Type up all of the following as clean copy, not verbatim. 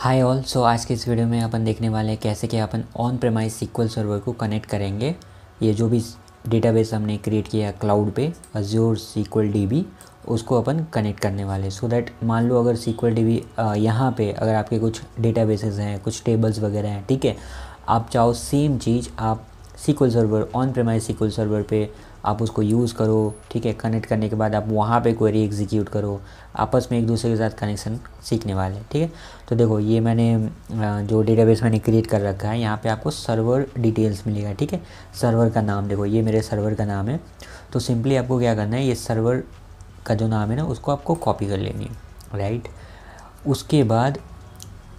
Hi all. सो आज के इस वीडियो में अपन देखने वाले हैं कैसे कि अपन ऑन प्रेमाइज सीक्वल सर्वर को कनेक्ट करेंगे। ये जो भी डेटाबेस हमने क्रिएट किया है क्लाउड पे अज्योर सीक्वल डीबी, उसको अपन कनेक्ट करने वाले सो दैट मान लो अगर सीक्वल डीबी यहाँ पे अगर आपके कुछ डेटाबेसेस हैं, कुछ टेबल्स वगैरह हैं, ठीक है, आप चाहो सेम चीज़ आप SQL server on premise SQL server पे आप उसको यूज़ करो। ठीक है, कनेक्ट करने के बाद आप वहाँ पे क्वेरी एग्जीक्यूट करो, आपस में एक दूसरे के साथ कनेक्शन सीखने वाले हैं। ठीक है, तो देखो ये मैंने जो डेटाबेस मैंने क्रिएट कर रखा है, यहाँ पे आपको सर्वर डिटेल्स मिलेगा। ठीक है, सर्वर का नाम देखो, ये मेरे सर्वर का नाम है। तो सिंपली आपको क्या करना है, ये सर्वर का जो नाम है ना उसको आपको कॉपी कर लेनी है, राइट। उसके बाद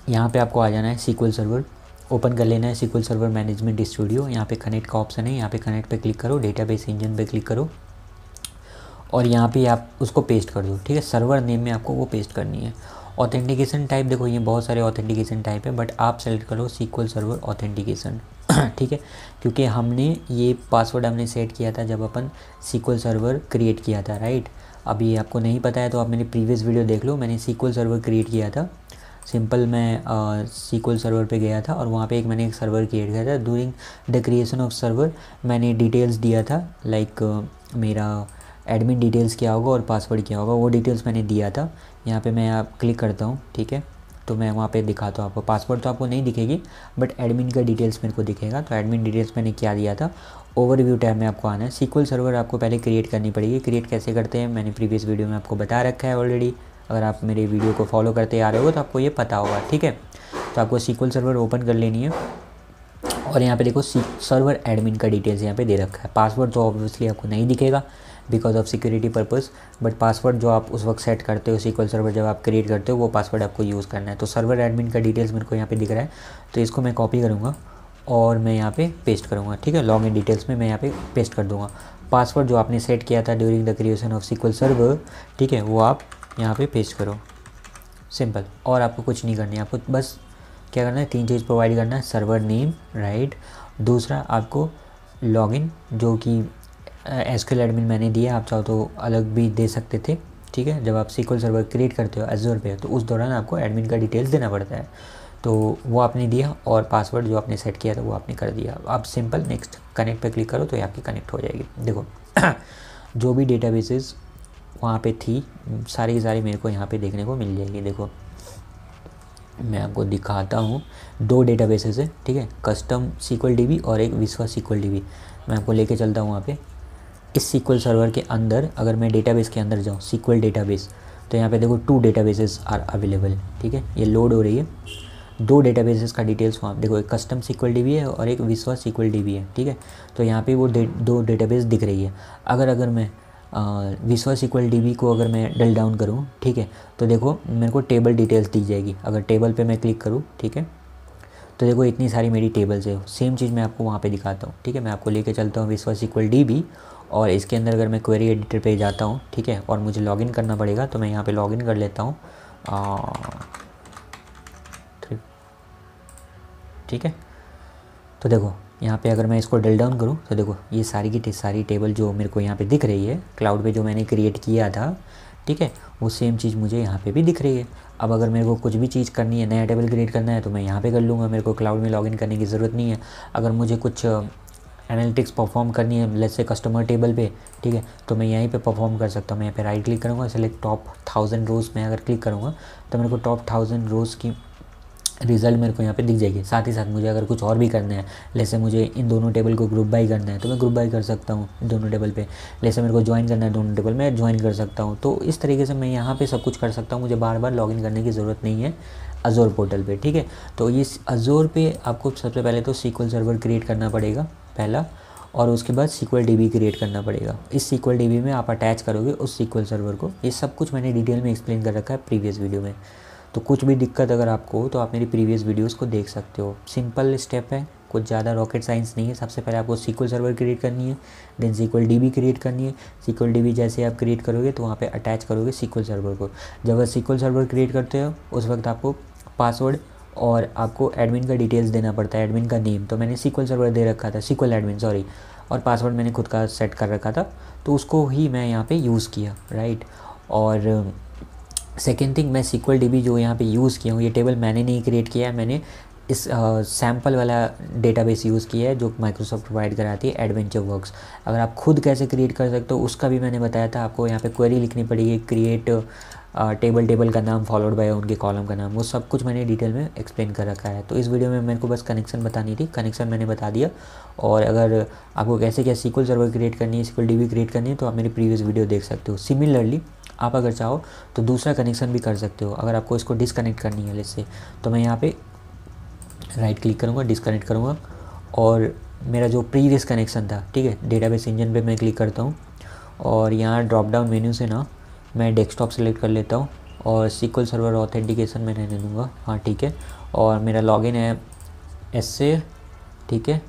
यहाँ पे आपको आ जाना है सीक्वल सर्वर, ओपन कर लेना है सीक्वल सर्वर मैनेजमेंट स्टूडियो। यहाँ पे कनेक्ट का ऑप्शन है, यहाँ पे कनेक्ट पे क्लिक करो, डेटाबेस इंजन पे क्लिक करो और यहाँ पे आप उसको पेस्ट कर दो। ठीक है, सर्वर नेम में आपको वो पेस्ट करनी है। ऑथेंटिकेशन टाइप देखो, ये बहुत सारे ऑथेंटिकेशन टाइप है, बट आप सेलेक्ट करो सीक्वल सर्वर ऑथेंटिकेशन। ठीक है, क्योंकि हमने ये पासवर्ड हमने सेट किया था जब अपन सीक्वल सर्वर क्रिएट किया था, राइट। अभी आपको नहीं पता है तो आप मेरी प्रीवियस वीडियो देख लो, मैंने सीक्वल सर्वर क्रिएट किया था। सिंपल मैं सीक्वल सर्वर पे गया था और वहाँ पे मैंने एक सर्वर क्रिएट किया था। During the creation of server मैंने डिटेल्स दिया था, लाइक मेरा एडमिन डिटेल्स क्या होगा और पासवर्ड क्या होगा, वो डिटेल्स मैंने दिया था। यहाँ पे मैं आप क्लिक करता हूँ, ठीक है, तो मैं वहाँ पे दिखाता हूँ आपको। पासवर्ड तो आपको नहीं दिखेगी बट एडमिन का डिटेल्स मेरे को दिखेगा। तो एडमिन डिटेल्स मैंने क्या दिया था, ओवरव्यू टैब में आपको आना है। सीक्वल सर्वर आपको पहले क्रिएट करनी पड़ेगी। क्रिएट कैसे करते हैं मैंने प्रीवियस वीडियो में आपको बता रखा है ऑलरेडी। अगर आप मेरे वीडियो को फॉलो करते आ रहे हो तो आपको ये पता होगा। ठीक है, तो आपको सीक्वल सर्वर ओपन कर लेनी है और यहाँ पे देखो सर्वर एडमिन का डिटेल्स यहाँ पे दे रखा है। पासवर्ड तो ऑब्वियसली आपको नहीं दिखेगा because of security purpose, but password जो आप उस वक्त सेट करते हो सीक्वल सर्वर जब आप क्रिएट करते हो वो पासवर्ड आपको यूज़ करना है। तो सर्वर एडमिन का डिटेल्स मेरे को यहाँ पे दिख रहा है, तो इसको मैं कॉपी करूँगा और मैं यहाँ पे पेस्ट करूँगा। ठीक है, लॉग इन डिटेल्स में मैं यहाँ पे पेस्ट कर दूँगा। पासवर्ड जो आपने सेट किया था during the creation of SQL server, ठीक है, वो आप यहाँ पे पेस्ट करो, सिंपल। और आपको कुछ नहीं करनी है, आपको बस क्या करना है, तीन चीज़ प्रोवाइड करना है, सर्वर नेम, राइट। दूसरा आपको लॉगिन जो कि एसक्यूएल एडमिन मैंने दिया, आप चाहो तो अलग भी दे सकते थे। ठीक है, जब आप सीक्वल सर्वर क्रिएट करते हो एज़्योर पे तो उस दौरान आपको एडमिन का डिटेल्स देना पड़ता है, तो वो आपने दिया। और पासवर्ड जो आपने सेट किया था वो आपने कर दिया। आप सिंपल नेक्स्ट कनेक्ट पे क्लिक करो तो ये आपकी कनेक्ट हो जाएगी। देखो जो भी डेटाबेसेस वहाँ पे थी सारी की सारी मेरे को यहाँ पे देखने को मिल जाएगी। देखो मैं आपको दिखाता हूँ, दो डेटाबेसेस है, ठीक है, कस्टम सीक्वल डीबी और एक विश्वा सीक्वल डीबी। मैं आपको लेके चलता हूँ वहाँ पे। इस सीक्वल सर्वर के अंदर अगर मैं डेटाबेस के अंदर जाऊँ, सीक्वल डेटाबेस, तो यहाँ पे देखो 2 डेटाबेसेस आर अवेलेबल। ठीक है, ये लोड हो रही है। 2 डेटाबेसेस का डिटेल्स वहाँ देखो, एक कस्टम सीक्वल डीबी है और एक विश्वा सीक्वल डीबी है। ठीक है, तो यहाँ पे वो 2 डेटाबेस दिख रही है। अगर मैं विश्वा सीक्वल डीबी को अगर मैं डल डाउन करूँ, ठीक है, तो देखो मेरे को टेबल डिटेल्स दी जाएगी। अगर टेबल पे मैं क्लिक करूँ, ठीक है, तो देखो इतनी सारी मेरी टेबल्स है। सेम चीज़ मैं आपको वहाँ पे दिखाता हूँ। ठीक है, मैं आपको लेके चलता हूँ विश्वा सीक्वल डीबी और इसके अंदर अगर मैं क्वेरी एडिटर पे जाता हूँ, ठीक है, और मुझे लॉगिन करना पड़ेगा तो मैं यहाँ पे लॉगिन कर लेता हूँ। ठीक है, तो देखो यहाँ पे अगर मैं इसको डल डाउन करूँ तो देखो ये सारी की सारी टेबल जो मेरे को यहाँ पे दिख रही है क्लाउड पे जो मैंने क्रिएट किया था, ठीक है, वो सेम चीज़ मुझे यहाँ पे भी दिख रही है। अब अगर मेरे को कुछ भी चीज़ करनी है, नया टेबल क्रिएट करना है तो मैं यहाँ पे कर लूँगा, मेरे को क्लाउड में लॉगिन करने की ज़रूरत नहीं है। अगर मुझे कुछ एनालिटिक्स परफॉर्म करनी है लेट्स से कस्टमर टेबल पे, ठीक है, तो मैं यहीं पे परफॉर्म कर सकता हूँ। मैं यहाँ पे राइट क्लिक करूँगा, सेलेक्ट टॉप 1000 रोज़ में अगर क्लिक करूँगा तो मेरे को टॉप 1000 रोज़ की रिज़ल्ट मेरे को यहाँ पे दिख जाएगी। साथ ही साथ मुझे अगर कुछ और भी करना है, जैसे मुझे इन दोनों टेबल को ग्रुप बाई करना है तो मैं ग्रुप बाई कर सकता हूँ दोनों टेबल पे। जैसे मेरे को ज्वाइन करना है दोनों टेबल में ज्वाइन कर सकता हूँ। तो इस तरीके से मैं यहाँ पे सब कुछ कर सकता हूँ, मुझे बार बार लॉगिन करने की ज़रूरत नहीं है अज़ोर पोर्टल पे। ठीक है, तो इस अज़ोर पे आपको सबसे पहले तो सीक्वल सर्वर क्रिएट करना पड़ेगा पहला, और उसके बाद सीक्वल डीबी क्रिएट करना पड़ेगा। इस सीक्वल डीबी में आप अटैच करोगे उस सीक्वल सर्वर को। ये सब कुछ मैंने डिटेल में एक्सप्लेन कर रखा है प्रीवियस वीडियो में। तो कुछ भी दिक्कत अगर आपको हो तो आप मेरी प्रीवियस वीडियोस को देख सकते हो। सिंपल स्टेप है, कुछ ज़्यादा रॉकेट साइंस नहीं है। सबसे पहले आपको सीक्वल सर्वर क्रिएट करनी है, देन सीक्वल डीबी क्रिएट करनी है। सीक्वल डीबी जैसे आप क्रिएट करोगे तो वहाँ पे अटैच करोगे सीक्वल सर्वर को। जब आप सीक्वल सर्वर क्रिएट करते हो उस वक्त आपको पासवर्ड और आपको एडमिन का डिटेल्स देना पड़ता है, एडमिन का नेम। तो मैंने सीक्वल सर्वर दे रखा था, सीक्वल एडमिन सॉरी, और पासवर्ड मैंने खुद का सेट कर रखा था तो उसको ही मैं यहाँ पे यूज़ किया, राइट। और सेकेंड थिंग, मैं SQL DB जो यहाँ पे यूज़ किया हूँ, ये टेबल मैंने नहीं क्रिएट किया है, मैंने इस सैम्पल वाला डेटाबेस यूज़ किया है जो माइक्रोसॉफ्ट प्रोवाइड कराती है, एडवेंचर वर्क्स। अगर आप खुद कैसे क्रिएट कर सकते हो उसका भी मैंने बताया था। आपको यहाँ पे क्वेरी लिखनी पड़ेगी, क्रिएट टेबल का नाम फॉलोड बाय उनके कॉलम का नाम, वो सब कुछ मैंने डिटेल में एक्सप्लेन कर रखा है। तो इस वीडियो में मेरे को बस कनेक्शन बतानी थी, कनेक्शन मैंने बता दिया। और अगर आपको कैसे क्या SQL सर्वर क्रिएट करनी है, SQL DB क्रिएट करनी है, तो आप मेरी प्रीवियस वीडियो देख सकते हो। सिमिलरली आप अगर चाहो तो दूसरा कनेक्शन भी कर सकते हो। अगर आपको इसको डिसकनेक्ट करनी है जैसे, तो मैं यहाँ पे राइट क्लिक करूँगा, डिसकनेक्ट करूँगा, और मेरा जो प्रीवियस कनेक्शन था, ठीक है, डेटाबेस इंजन पे मैं क्लिक करता हूँ, और यहाँ ड्रॉप डाउन मेन्यू से ना मैं डेस्कटॉप सेलेक्ट कर लेता हूँ, और SQL सर्वर ऑथेंटिकेशन मैं रहने दूँगा, हाँ ठीक है। और मेरा लॉगिन है ऐसे, ठीक है,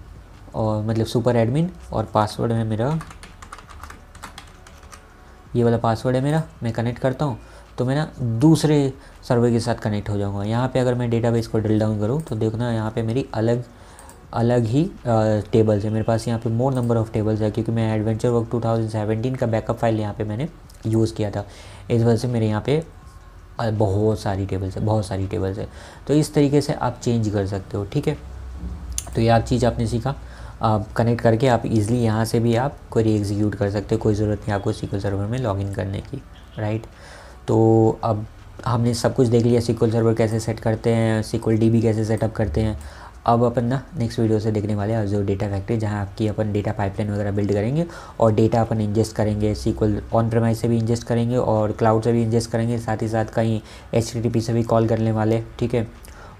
और मतलब सुपर एडमिन, और पासवर्ड है मेरा, ये वाला पासवर्ड है मेरा। मैं कनेक्ट करता हूँ तो मैं ना दूसरे सर्वर के साथ कनेक्ट हो जाऊँगा। यहाँ पे अगर मैं डेटाबेस को ड्रिल डाउन करूँ तो देखना यहाँ पे मेरी अलग ही टेबल्स है। मेरे पास यहाँ पे मोर नंबर ऑफ़ टेबल्स है, क्योंकि मैं एडवेंचर वर्क 2017 का बैकअप फाइल यहाँ पे मैंने यूज़ किया था। इस वजह से मेरे यहाँ पे बहुत सारी टेबल्स है। तो इस तरीके से आप चेंज कर सकते हो, ठीक है। तो ये आप चीज़ आपने सीखा, आप कनेक्ट करके आप इजीली यहाँ से भी आप क्वेरी एग्जीक्यूट कर सकते हो। कोई ज़रूरत नहीं आपको SQL सर्वर में लॉगिन करने की, राइट। तो अब हमने सब कुछ देख लिया, SQL सर्वर कैसे सेट करते हैं, SQL DB कैसे सेटअप करते हैं। अब अपन ना नेक्स्ट वीडियो से देखने वाले हैं Azure डेटा फैक्ट्री, जहाँ आपकी अपन डेटा पाइपलाइन वगैरह बिल्ड करेंगे और डेटा अपन इंजेस्ट करेंगे। SQL ऑन प्रेमाइस से भी इंजेस्ट करेंगे और क्लाउड से भी इंजेस्ट करेंगे, साथ ही साथ कहीं HTTP से भी कॉल करने वाले, ठीक है।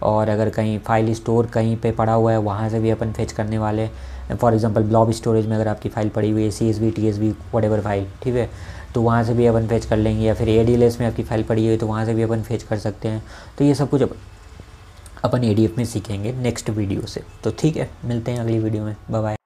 और अगर कहीं फाइल स्टोर कहीं पे पड़ा हुआ है वहाँ से भी अपन फेच करने वाले। फॉर एग्जांपल ब्लॉब स्टोरेज में अगर आपकी फ़ाइल पड़ी हुई है, CSV TSV व्हाटएवर फाइल, ठीक है, तो वहाँ से भी अपन फेच कर लेंगे। या फिर ADLS में आपकी फ़ाइल पड़ी हुई है तो वहाँ से भी अपन फेच कर सकते हैं। तो ये सब कुछ अपन ADF में सीखेंगे नेक्स्ट वीडियो से। तो ठीक है, मिलते हैं अगली वीडियो में, बाय बाय।